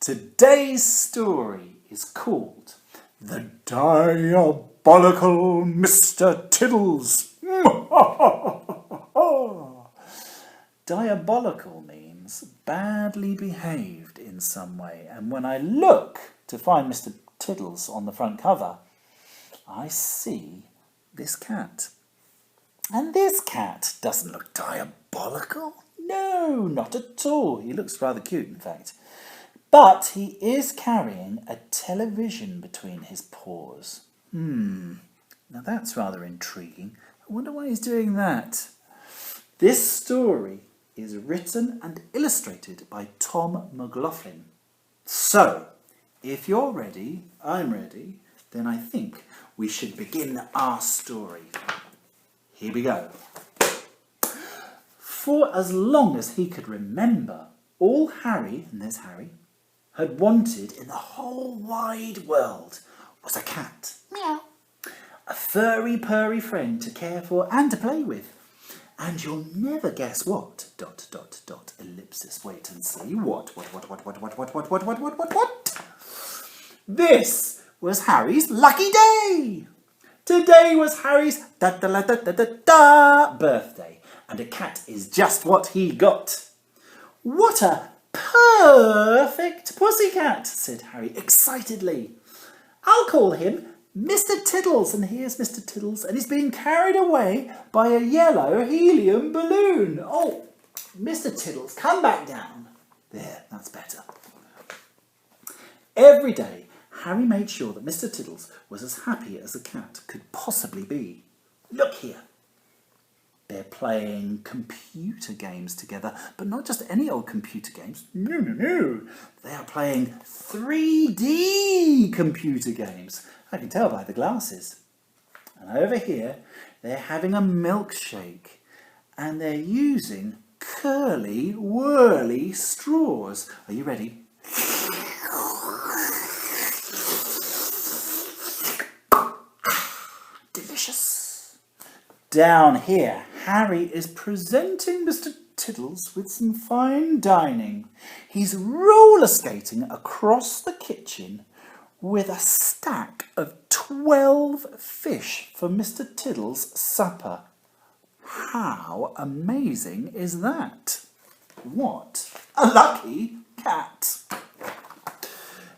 Today's story is called The Diabolical Mr. Tiddles. Diabolical means badly behaved in some way, and when I look to find Mr. Tiddles on the front cover, I see this cat. And this cat doesn't look diabolical. No, not at all. He looks rather cute, in fact. But he is carrying a television between his paws. Now that's rather intriguing. I wonder why he's doing that. This story is written and illustrated by Tom McLaughlin. So, if you're ready, I'm ready, then I think we should begin our story. Here we go. For as long as he could remember, all Harry, and there's Harry, had wanted in the whole wide world was a cat. Meow. A furry, purry friend to care for and to play with. And you'll never guess what. ... Ellipsis. Wait and see. What? This was Harry's lucky day. Today was Harry's birthday. And a cat is just what he got. What a perfect pussycat, said Harry excitedly. I'll call him Mr. Tiddles, and here's Mr. Tiddles, and he's being carried away by a yellow helium balloon. Oh, Mr. Tiddles, come back down. There, that's better. Every day, Harry made sure that Mr. Tiddles was as happy as a cat could possibly be. Look here. They're playing computer games together, but not just any old computer games. No. They are playing 3D computer games. I can tell by the glasses. And over here, they're having a milkshake, and they're using curly, whirly straws. Are you ready? Delicious. Down here, Harry is presenting Mr. Tiddles with some fine dining. He's roller skating across the kitchen with a stack of 12 fish for Mr. Tiddles' supper. How amazing is that? What a lucky cat!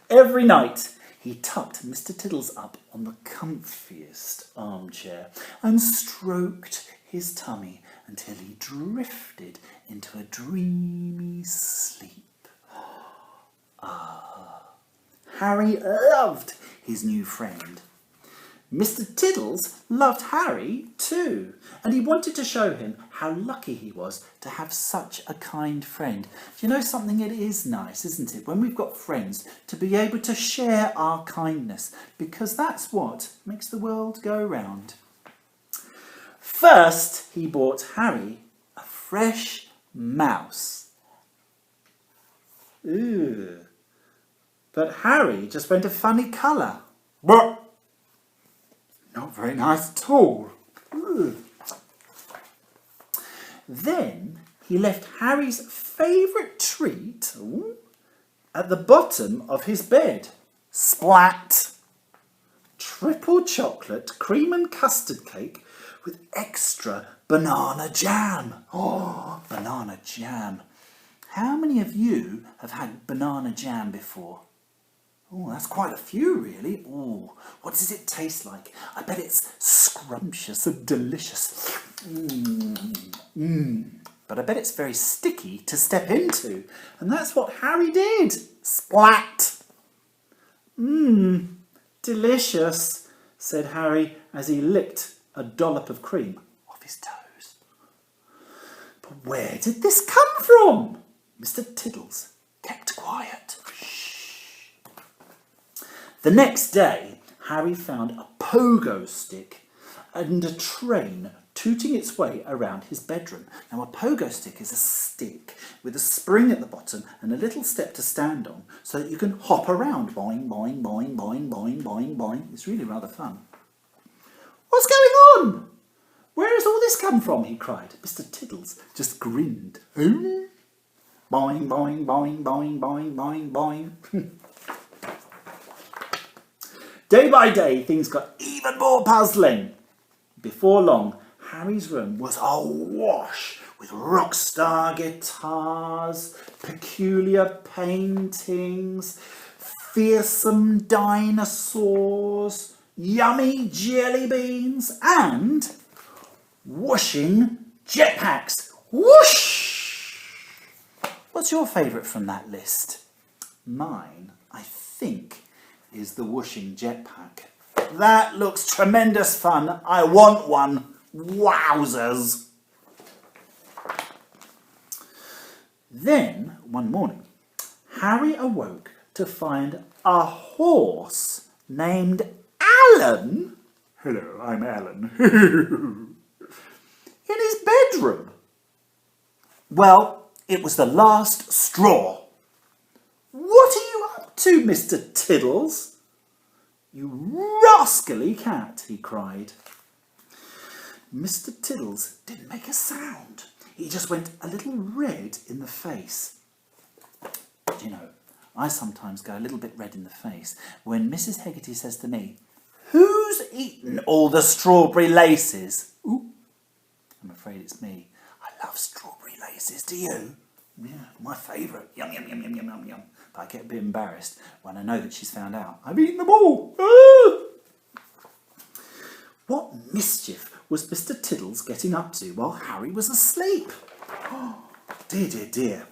Every night he tucked Mr. Tiddles up on the comfiest armchair and stroked his tummy until he drifted into a dreamy sleep. Harry loved his new friend. Mr. Tiddles loved Harry too, and he wanted to show him how lucky he was to have such a kind friend. Do you know something? It is nice, isn't it, when we've got friends, to be able to share our kindness, because that's what makes the world go round. First, he bought Harry a fresh mouse. Ooh. But Harry just went a funny colour. Not very nice at all. Ooh. Then he left Harry's favourite treat at the bottom of his bed. Splat! Triple chocolate cream and custard cake with extra banana jam. Oh, banana jam. How many of you have had banana jam before? Oh, that's quite a few, really. Oh, what does it taste like? I bet it's scrumptious and delicious. But I bet it's very sticky to step into. And that's what Harry did. Splat! Delicious, said Harry as he licked a dollop of cream off his toes. But where did this come from? Mr. Tiddles kept quiet. The next day, Harry found a pogo stick and a train tooting its way around his bedroom. Now, a pogo stick is a stick with a spring at the bottom and a little step to stand on so that you can hop around. Boing, boing, boing, boing, boing, boing, boing. It's really rather fun. What's going on? Where has all this come from? He cried. Mr. Tiddles just grinned. Boing, boing, boing, boing, boing, boing, boing. Day by day, things got even more puzzling. Before long, Harry's room was awash with rock star guitars, peculiar paintings, fearsome dinosaurs, yummy jelly beans, and whooshing jetpacks. Whoosh! What's your favourite from that list? Mine, I think, is the whooshing jetpack. That looks tremendous fun. I want one. Wowzers. Then, one morning, Harry awoke to find a horse named Alan. Hello, I'm Alan. In his bedroom. Well, it was the last straw. What are you up to, Mr. Tiddles? You rascally cat, he cried. Mr. Tiddles didn't make a sound. He just went a little red in the face. You know, I sometimes go a little bit red in the face when Mrs. Hegarty says to me, "Who's eaten all the strawberry laces?" Ooh, I'm afraid it's me. I love strawberry laces, do you? Yeah, my favourite. Yum, yum, yum, yum, yum, yum, yum. But I get a bit embarrassed when I know that she's found out. I've eaten them all. Ah! What mischief was Mr. Tiddles getting up to while Harry was asleep? Oh, dear, dear, dear.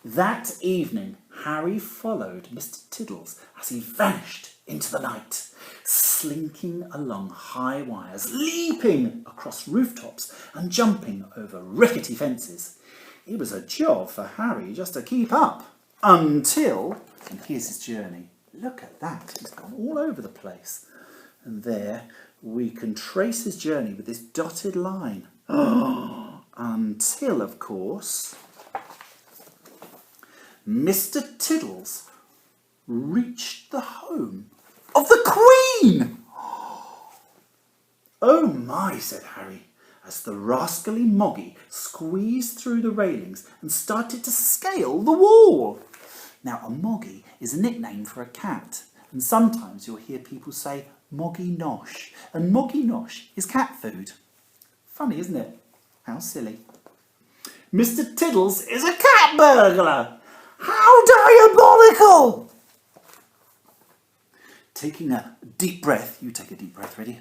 That evening, Harry followed Mr. Tiddles as he vanished into the night, slinking along high wires, leaping across rooftops and jumping over rickety fences. It was a job for Harry just to keep up until, and here's his journey. Look at that, he's gone all over the place. And there we can trace his journey with this dotted line. Until, of course, Mr. Tiddles reached the home of the Queen. Oh my, said Harry, as the rascally Moggy squeezed through the railings and started to scale the wall. Now, a Moggy is a nickname for a cat, and sometimes you'll hear people say Moggy Nosh, and Moggy Nosh is cat food. Funny, isn't it? How silly. Mr. Tiddles is a cat burglar! How diabolical! Taking a deep breath, you take a deep breath, ready?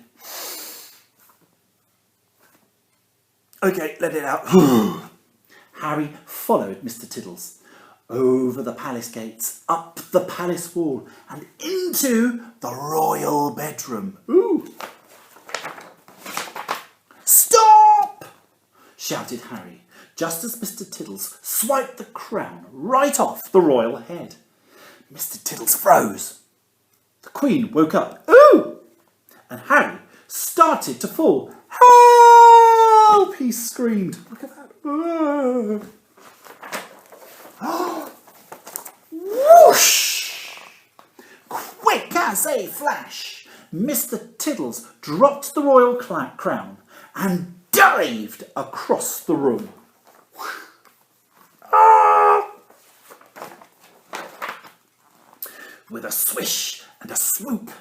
Okay, let it out. Harry followed Mr. Tiddles over the palace gates, up the palace wall, and into the royal bedroom. Ooh! Stop! Shouted Harry, just as Mr. Tiddles swiped the crown right off the royal head. Mr. Tiddles froze. The Queen woke up. Ooh! And Harry started to fall. Help! He screamed. Look at that. Whoosh! Quick as a flash, Mr. Tiddles dropped the royal crown and dived across the room. With a swish and a swoop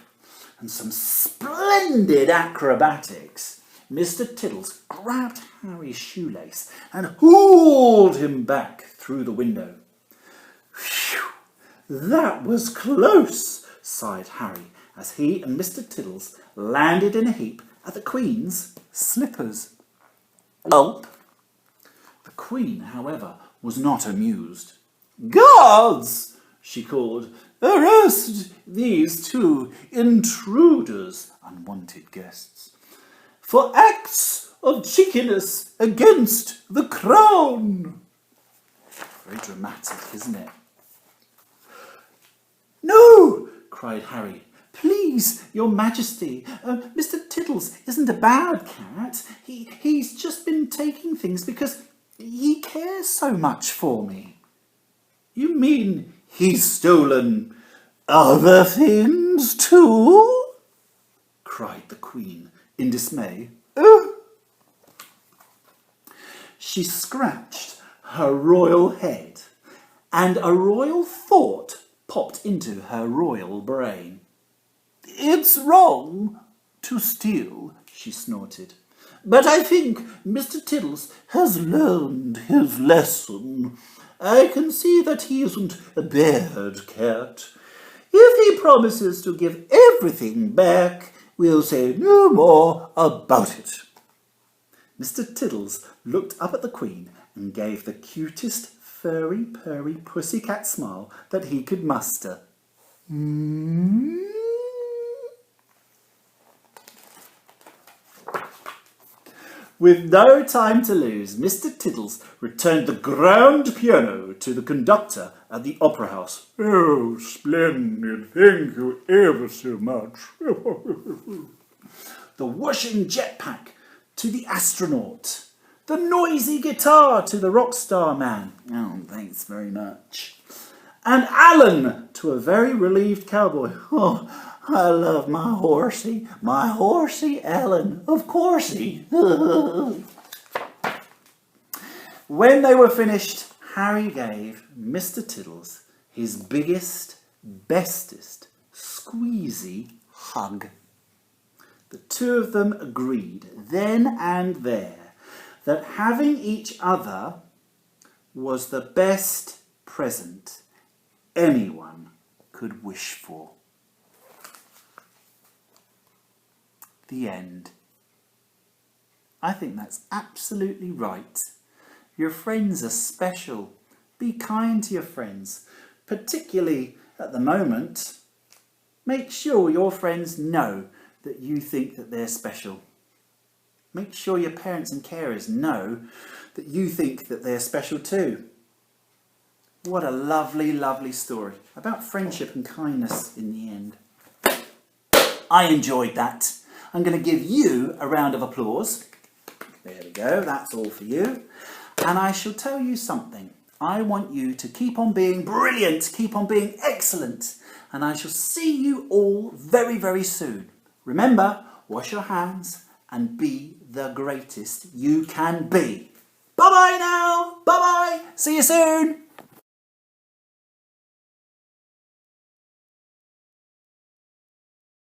and some splendid acrobatics, Mr. Tiddles grabbed Harry's shoelace and hauled him back through the window. Phew, that was close, sighed Harry, as he and Mr. Tiddles landed in a heap at the Queen's slippers. Gulp! The Queen, however, was not amused. Guards! She called. Arrest these two intruders, unwanted guests, for acts of cheekiness against the crown. Very dramatic, isn't it? No, cried Harry. Please, your majesty, Mr. Tiddles isn't a bad cat. He's just been taking things because he cares so much for me. You mean he's stolen other things too? Cried the Queen in dismay. She scratched her royal head, and a royal thought popped into her royal brain. "It's wrong to steal," she snorted. "But I think Mr. Tiddles has learned his lesson. I can see that he isn't a bad cat. If he promises to give everything back, we'll say no more about it." Mr. Tiddles looked up at the Queen and gave the cutest furry purry pussycat smile that he could muster. With no time to lose, Mr. Tiddles returned the grand piano to the conductor at the Opera House. "Oh, splendid, thank you ever so much." The washing jetpack to the astronaut. The noisy guitar to the rock star man. "Oh, thanks very much." And Alan to a very relieved cowboy. "Oh, I love my horsey Alan, of coursey." When they were finished, Harry gave Mr. Tiddles his biggest, bestest, squeezy hug. The two of them agreed then and there that having each other was the best present anyone could wish for. The end. I think that's absolutely right. Your friends are special. Be kind to your friends, particularly at the moment. Make sure your friends know that you think that they're special. Make sure your parents and carers know that you think that they're special too. What a lovely, lovely story about friendship and kindness in the end. I enjoyed that. I'm going to give you a round of applause. There we go, that's all for you. And I shall tell you something. I want you to keep on being brilliant, keep on being excellent. And I shall see you all very, very soon. Remember, wash your hands and be the greatest you can be. Bye-bye now. Bye-bye. See you soon.